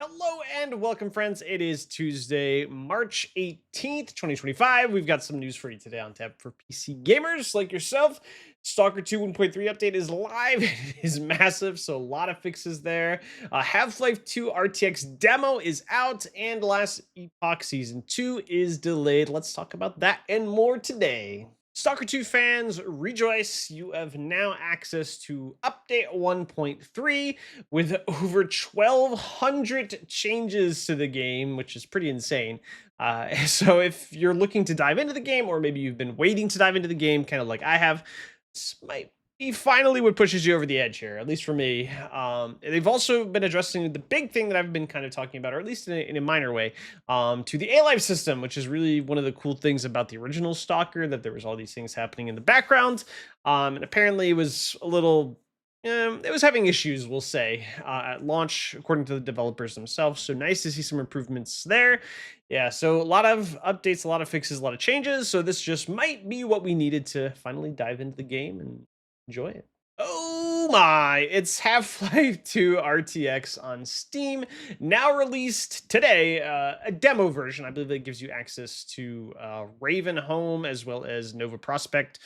Hello and welcome, friends. It is Tuesday, March 18th, 2025. We've got some news for you today on tap for PC gamers like yourself. Stalker 2 1.3 update is live. It is massive, so a lot of fixes there. Half-Life 2 RTX Demo is out, and Last Epoch Season 2 is delayed. Let's talk about that and more today. Stalker 2 fans, rejoice! You have now access to Update 1.3 with over 1,200 changes to the game, which is pretty insane. So, if you're looking to dive into the game, or maybe you've been waiting to dive into the game, kind of like I have, this might be finally what pushes you over the edge here, at least for me. They've also been addressing the big thing that I've been kind of talking about, or at least in a minor way, to the A Life system, which is really one of the cool things about the original Stalker, that there was all these things happening in the background. And apparently it was a little it was having issues, we'll say, at launch, according to the developers themselves. So nice to see some improvements there. Yeah, so a lot of updates, a lot of fixes, a lot of changes. So this just might be what we needed to finally dive into the game and enjoy it. Oh my, it's Half-Life 2 RTX on Steam, now released today, a demo version. I believe that gives you access to Raven Home as well as Nova Prospect,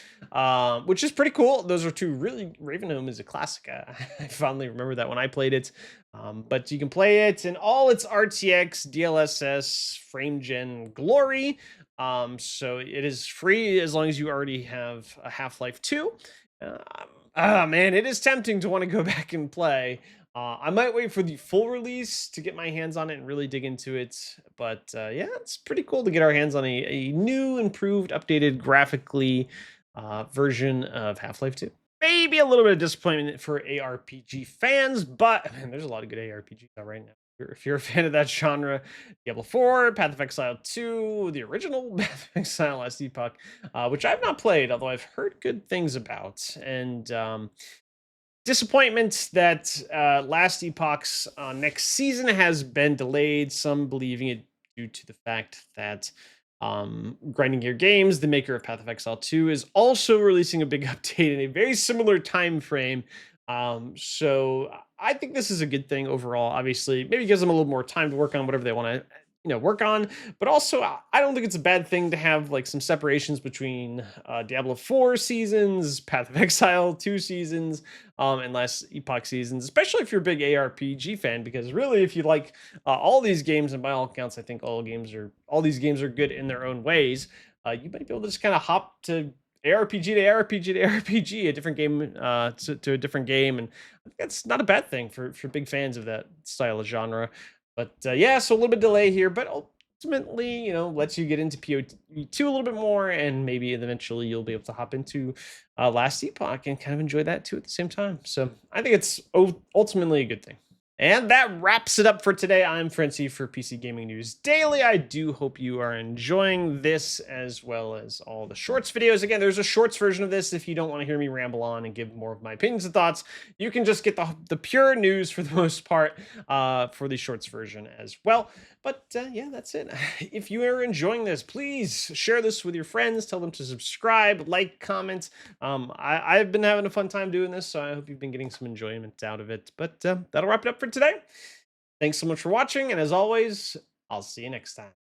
which is pretty cool. Those are two really, Raven Home is a classic. I fondly remember that when I played it. But you can play it in all its RTX, DLSS, frame gen glory. So it is free as long as you already have a Half-Life 2. Uh, man, it is tempting to want to go back and play. I might wait for the full release to get my hands on it and really dig into it. But yeah, it's pretty cool to get our hands on a new, improved, updated graphically version of Half-Life 2. Maybe a little bit of disappointment for ARPG fans, but man, there's a lot of good ARPGs out right now. If you're a fan of that genre, Diablo 4, Path of Exile 2, the original Path of Exile Last Epoch, which I've not played, although I've heard good things about. And disappointment that Last Epoch's next season has been delayed, some believing it due to the fact that Grinding Gear Games, the maker of Path of Exile 2, is also releasing a big update in a very similar time frame. So I think this is a good thing overall. Obviously, maybe gives them a little more time to work on whatever they want to, work on. But also, I don't think it's a bad thing to have like some separations between Diablo 4 seasons, Path of Exile 2 seasons, and Last Epoch seasons, especially if you're a big ARPG fan. Because really, if you like all these games, and by all accounts, I think all these games are good in their own ways. You might be able to just kind of hop to ARPG to ARPG to ARPG, a different game to a different game, and I think that's not a bad thing for big fans of that style of genre. But yeah, so a little bit delay here, but ultimately, lets you get into PoE2 a little bit more, and maybe eventually you'll be able to hop into Last Epoch and kind of enjoy that too at the same time. So I think it's ultimately a good thing. And that wraps it up for today. I'm Frenzy for PC Gaming News Daily. I do hope you are enjoying this as well as all the shorts videos. Again, there's a shorts version of this if you don't want to hear me ramble on and give more of my opinions and thoughts. You can just get the pure news for the most part for the shorts version as well. But yeah, that's it. If you are enjoying this, please share this with your friends. Tell them to subscribe, like, comment. I've been having a fun time doing this, so I hope you've been getting some enjoyment out of it. But that'll wrap it up for today. Thanks so much for watching, and as always, I'll see you next time.